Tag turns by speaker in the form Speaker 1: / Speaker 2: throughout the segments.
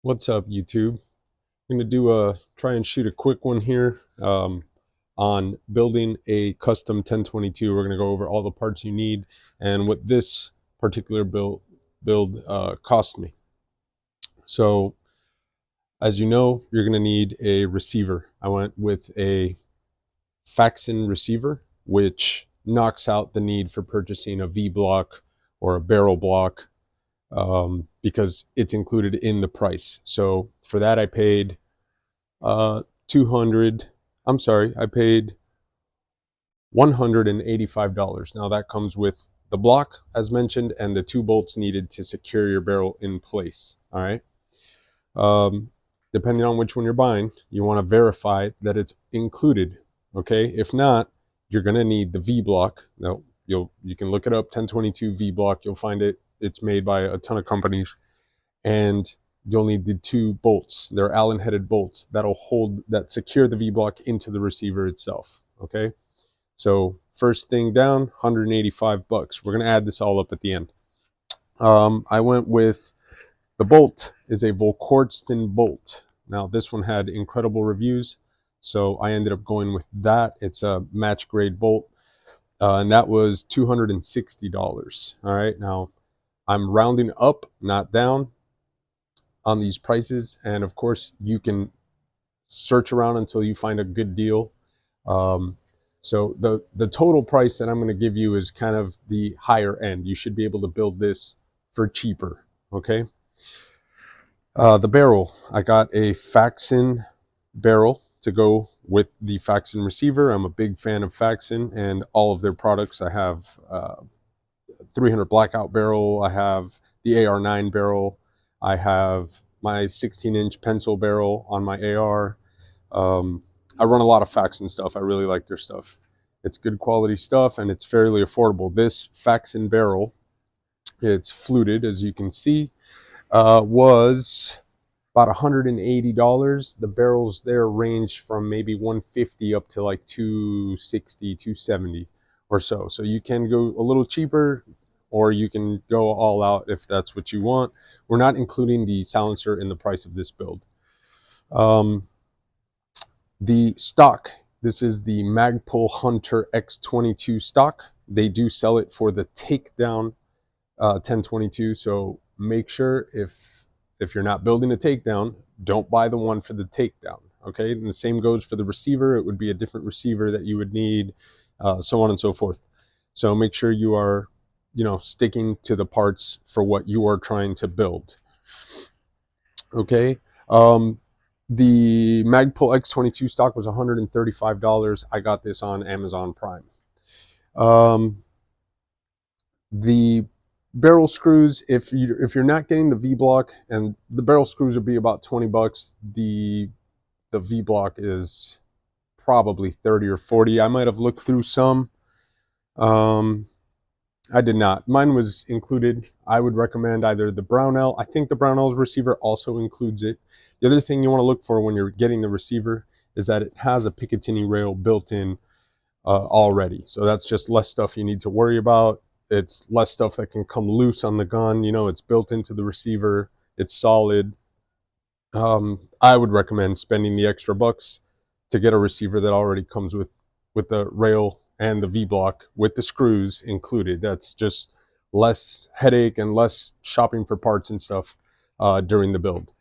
Speaker 1: What's up, YouTube? I'm gonna do a try and shoot a quick one here on building a custom 1022. We're gonna go over all the parts you need and what this particular build cost me. So, as you know, you're gonna need a receiver. I went with a Faxon receiver, which knocks out the need for purchasing a V block or a barrel block because it's included in the price. So for that, I paid 200. I'm sorry, I paid $185. Now that comes with the block, as mentioned, and the two bolts needed to secure your barrel in place. All right. Um, Depending on which one you're buying, you want to verify that it's included. Okay. If not, you're gonna need the V block. Now you can look it up, 1022 V block. You'll find it. It's made by a ton of companies, and you'll need the two bolts. They're Allen headed bolts that secure the V block into the receiver itself. Okay. So first thing down, 185 bucks. We're gonna add this all up at the end. I went with the bolt is a Volquartsen bolt. Now this one had incredible reviews, so I ended up going with that. It's a match grade bolt, and that was $260. All right. Now I'm rounding up, not down, on these prices, and of course you can search around until you find a good deal. Um, so the total price that I'm going to give you is kind of the higher end. You should be able to build this for cheaper. Okay. The barrel, I got a Faxon barrel to go with the Faxon receiver. I'm a big fan of Faxon and all of their products. I have 300 blackout barrel. I have the AR9 barrel. I have my 16-inch pencil barrel on my AR. I run a lot of Faxon stuff. I really like their stuff. It's good quality stuff and it's fairly affordable. This Faxon barrel, it's fluted, as you can see, was about $180. The barrels there range from maybe 150 up to like 260, 270 or so. So you can go a little cheaper or you can go all out if that's what you want. We're not including the silencer in the price of this build. Um, the stock, this is the Magpul Hunter X22 stock. They do sell it for the takedown 1022. So make sure if you're not building a takedown, don't buy the one for the takedown. Okay, and the same goes for the receiver. It would be a different receiver that you would need, so on and so forth. So make sure you are, sticking to the parts for what you are trying to build. Okay. The Magpul X22 stock was $135. I got this on Amazon Prime. The barrel screws, if you're not getting the V block, and the barrel screws would be about 20 bucks, the V block is probably 30 or 40. I might have looked through some. Um, I did not. Mine was included. I would recommend either the Brownell. I think the Brownell's receiver also includes it. The other thing you want to look for when you're getting the receiver is that it has a Picatinny rail built in already. So that's just less stuff you need to worry about. It's less stuff that can come loose on the gun. It's built into the receiver. It's solid. I would recommend spending the extra bucks to get a receiver that already comes with the rail and the V block with the screws included. That's just less headache and less shopping for parts and stuff during the build.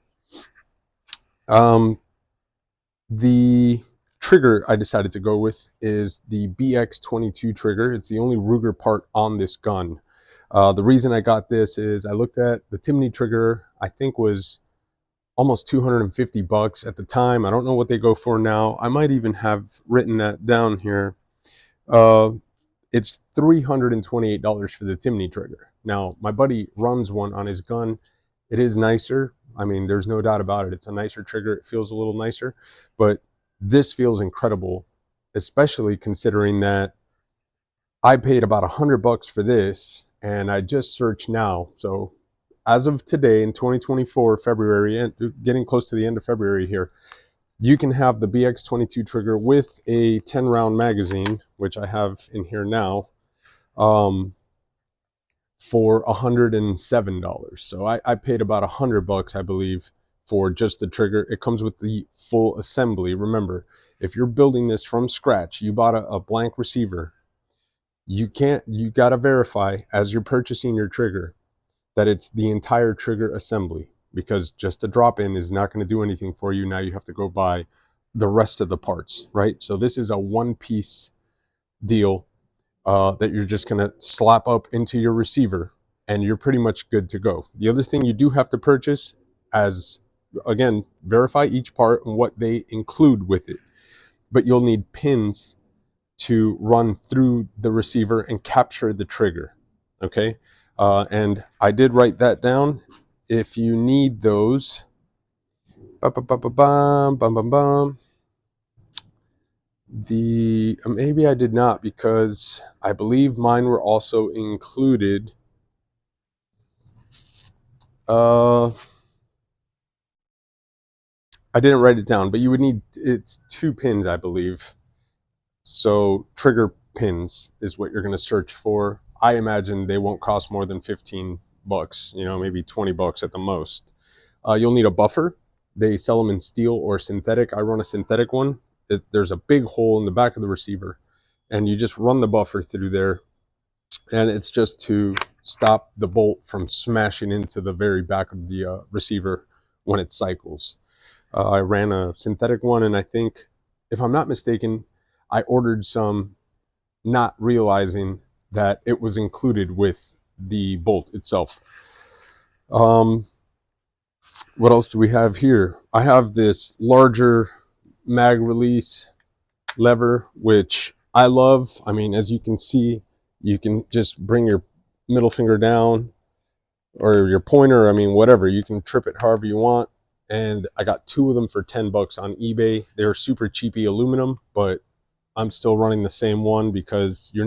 Speaker 1: The trigger I decided to go with is the BX22 trigger. It's the only Ruger part on this gun. The reason I got this is I looked at the Timney trigger, I think was almost 250 bucks at the time. I don't know what they go for now. I might even have written that down here. Uh, it's $328 for the Timney trigger. Now, my buddy runs one on his gun. It is nicer. I mean, there's no doubt about it. It's a nicer trigger. It feels a little nicer, but this feels incredible, especially considering that I paid about 100 bucks for this, and I just searched now. So as of today in 2024, February, and getting close to the end of February here, you can have the BX22 trigger with a 10 round magazine, which I have in here now, for $107. So I paid about 100 bucks, I believe, for just the trigger. It comes with the full assembly. Remember, if you're building this from scratch, you bought a blank receiver, you got to verify as you're purchasing your trigger that it's the entire trigger assembly, because just a drop in is not going to do anything for you. Now you have to go buy the rest of the parts, right? So this is a one piece deal that you're just going to slap up into your receiver and you're pretty much good to go. The other thing you do have to purchase, as again, verify each part and what they include with it, but you'll need pins to run through the receiver and capture the trigger. Okay, and I did write that down. If you need those, the maybe I did not, because I believe mine were also included. I didn't write it down, but you would need, it's 2 pins, I believe. So trigger pins is what you're going to search for. I imagine they won't cost more than $15, maybe $20 at the most. You'll need a buffer. They sell them in steel or synthetic. I run a synthetic one. There's a big hole in the back of the receiver, and you just run the buffer through there, and it's just to stop the bolt from smashing into the very back of the receiver when it cycles. I ran a synthetic one, and I think, if I'm not mistaken, I ordered some not realizing that it was included with the bolt itself. What else do we have here? I have this larger mag release lever, which I love. I mean, as you can see, you can just bring your middle finger down or your pointer, I mean, whatever. You can trip it however you want. And I got 2 of them for $10 on eBay. They're super cheapy aluminum, but I'm still running the same one because I'm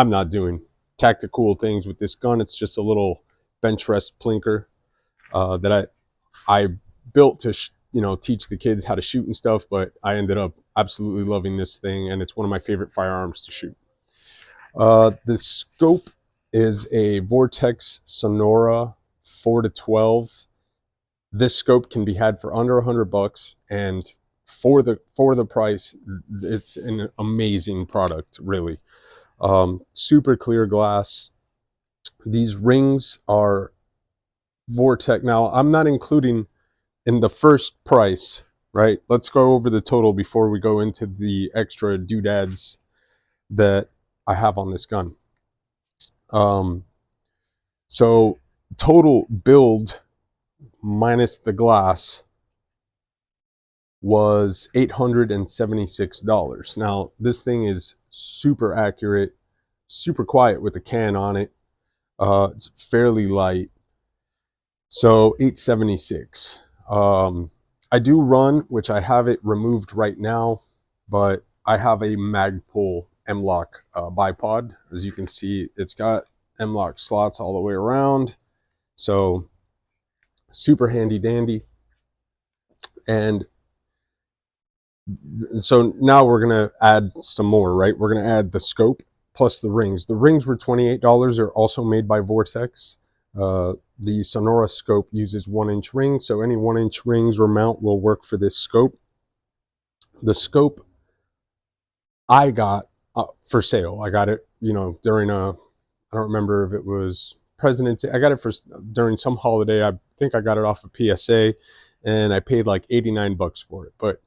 Speaker 1: not doing tactical things with this gun. It's just a little bench rest plinker that I built to teach the kids how to shoot and stuff, but I ended up absolutely loving this thing, and it's one of my favorite firearms to shoot. The scope is a Vortex Sonora 4-12. This scope can be had for under $100, and for the price, it's an amazing product, really. Super clear glass. These rings are Vortex. Now, I'm not including in the first price, right? Let's go over the total before we go into the extra doodads that I have on this gun. So total build minus the glass was $876. Now, this thing is super accurate, super quiet with the can on it. It's fairly light. So $876. I do run, which I have it removed right now, but I have a Magpul M-LOK bipod. As you can see, it's got M-LOK slots all the way around. So super handy dandy. And so now we're going to add some more, right? We're going to add the scope plus the rings. The rings were $28. They're also made by Vortex. The Sonora scope uses 1-inch rings, so any 1-inch rings or mount will work for this scope. The scope I got for sale. I got it, during I don't remember if it was President's Day. I got it during some holiday. I think I got it off of PSA, and I paid like $89 for it. But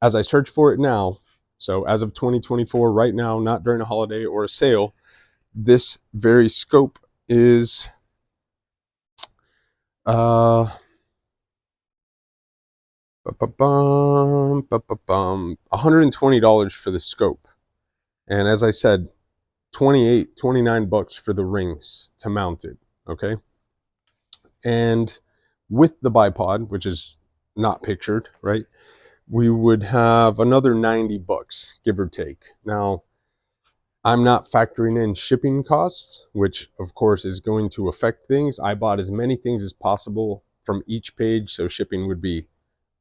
Speaker 1: as I search for it now, so as of 2024, right now, not during a holiday or a sale, this very scope is $120 for the scope. And as I said, $29 for the rings to mount it. Okay. And with the bipod, which is not pictured, right, we would have another $90, give or take. Now, I'm not factoring in shipping costs, which of course is going to affect things. I bought as many things as possible from each page, so shipping would be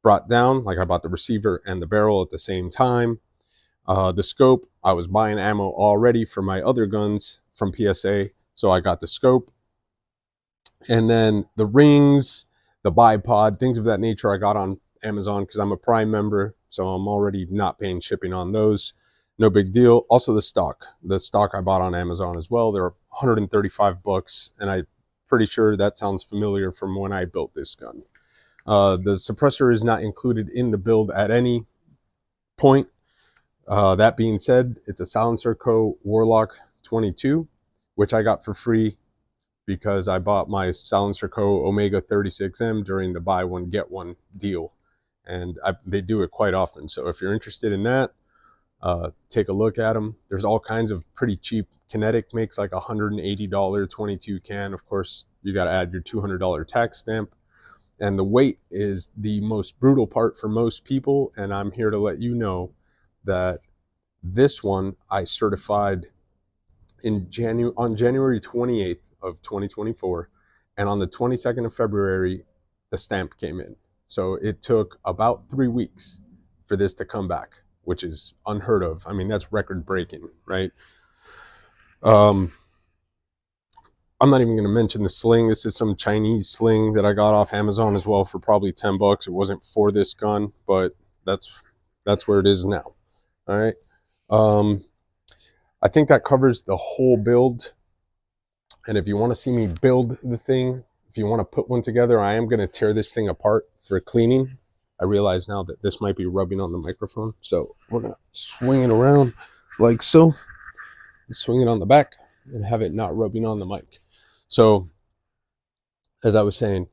Speaker 1: brought down. Like, I bought the receiver and the barrel at the same time. The scope, I was buying ammo already for my other guns from PSA, so I got the scope. And then the rings, the bipod, things of that nature I got on Amazon because I'm a Prime member, so I'm already not paying shipping on those. No big deal. Also the stock I bought on Amazon as well. They're 135 bucks, and I'm pretty sure that sounds familiar from when I built this gun. The suppressor is not included in the build at any point. That being said, it's a Silencer Co. Warlock 22, which I got for free because I bought my Silencer Co. Omega 36M during the buy one get one deal, and they do it quite often. So if you're interested in that, take a look at them. There's all kinds of pretty cheap. Kinetic makes like $180 22 can. Of course, you got to add your $200 tax stamp. And the weight is the most brutal part for most people. And I'm here to let you know that this one I certified on January 28th of 2024, and on the 22nd of February, the stamp came in. So it took about 3 weeks for this to come back, which is unheard of. I mean, that's record breaking, right? I'm not even going to mention the sling. This is some Chinese sling that I got off Amazon as well for probably 10 bucks. It wasn't for this gun, but that's where it is now. All right. I think that covers the whole build. And if you want to see me build the thing, if you want to put one together, I am going to tear this thing apart for cleaning. I realize now that this might be rubbing on the microphone, so we're going to swing it around like so, swing it on the back, and have it not rubbing on the mic. So, as I was saying,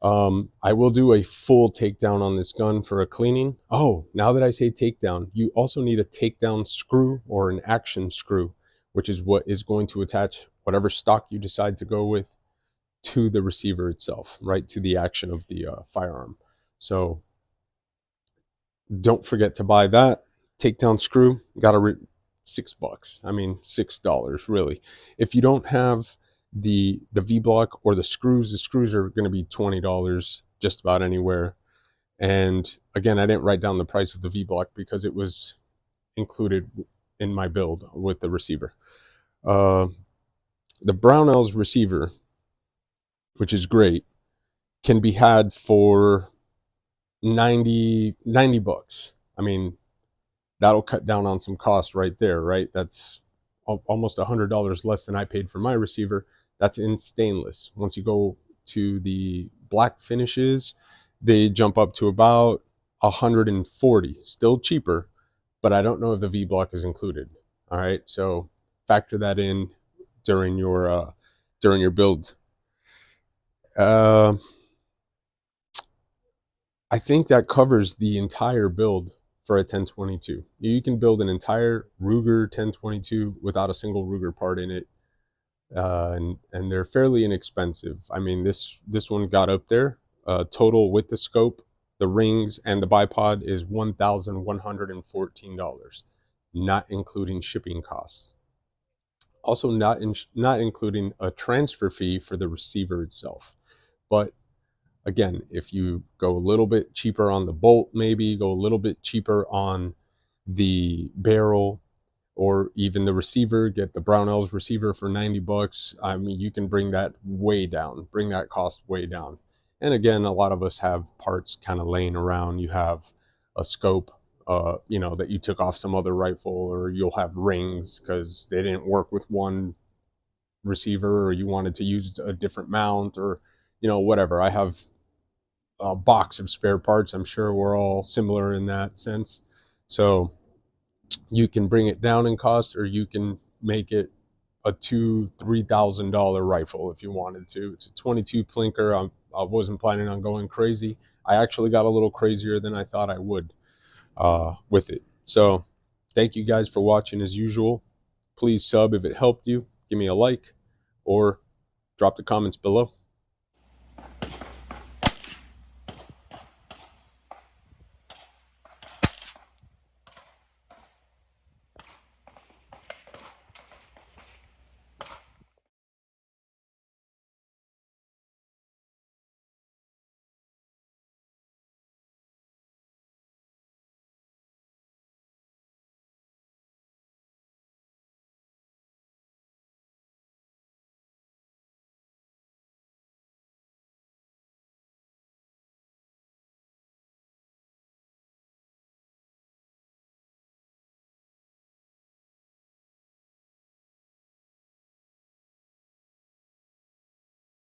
Speaker 1: I will do a full takedown on this gun for a cleaning. Oh, now that I say takedown, you also need a takedown screw or an action screw, which is what is going to attach whatever stock you decide to go with to the receiver itself, right, to the action of the firearm. So don't forget to buy that takedown screw. Got to $6. I mean, $6 really. If you don't have the V-block or the screws are going to be $20 just about anywhere. And again, I didn't write down the price of the V-block because it was included in my build with the receiver. The Brownells receiver, which is great, can be had for 90 bucks. I mean, that'll cut down on some cost right there, right? That's almost $100 less than I paid for my receiver. That's in stainless. Once you go to the black finishes, they jump up to about 140, still cheaper, but I don't know if the V-block is included. All right, so factor that in during your build. I think that covers the entire build for a 1022. You can build an entire Ruger 1022 without a single Ruger part in it, and they're fairly inexpensive. I mean, this one got up there. Total with the scope, the rings, and the bipod is $1,114, not including shipping costs. Also, not including a transfer fee for the receiver itself. But again, if you go a little bit cheaper on the bolt, maybe go a little bit cheaper on the barrel, or even the receiver, get the Brownells receiver for 90 bucks. I mean, you can bring that way down, bring that cost way down. And again, a lot of us have parts kind of laying around. You have a scope, that you took off some other rifle, or you'll have rings because they didn't work with one receiver, or you wanted to use a different mount, or whatever. I have a box of spare parts. I'm sure we're all similar in that sense. So you can bring it down in cost, or you can make it a $2,000-$3,000 rifle if you wanted to. It's a 22 plinker. I wasn't planning on going crazy. I actually got a little crazier than I thought I would with it. So thank you guys for watching as usual. Please sub if it helped you. Give me a like, or drop the comments below.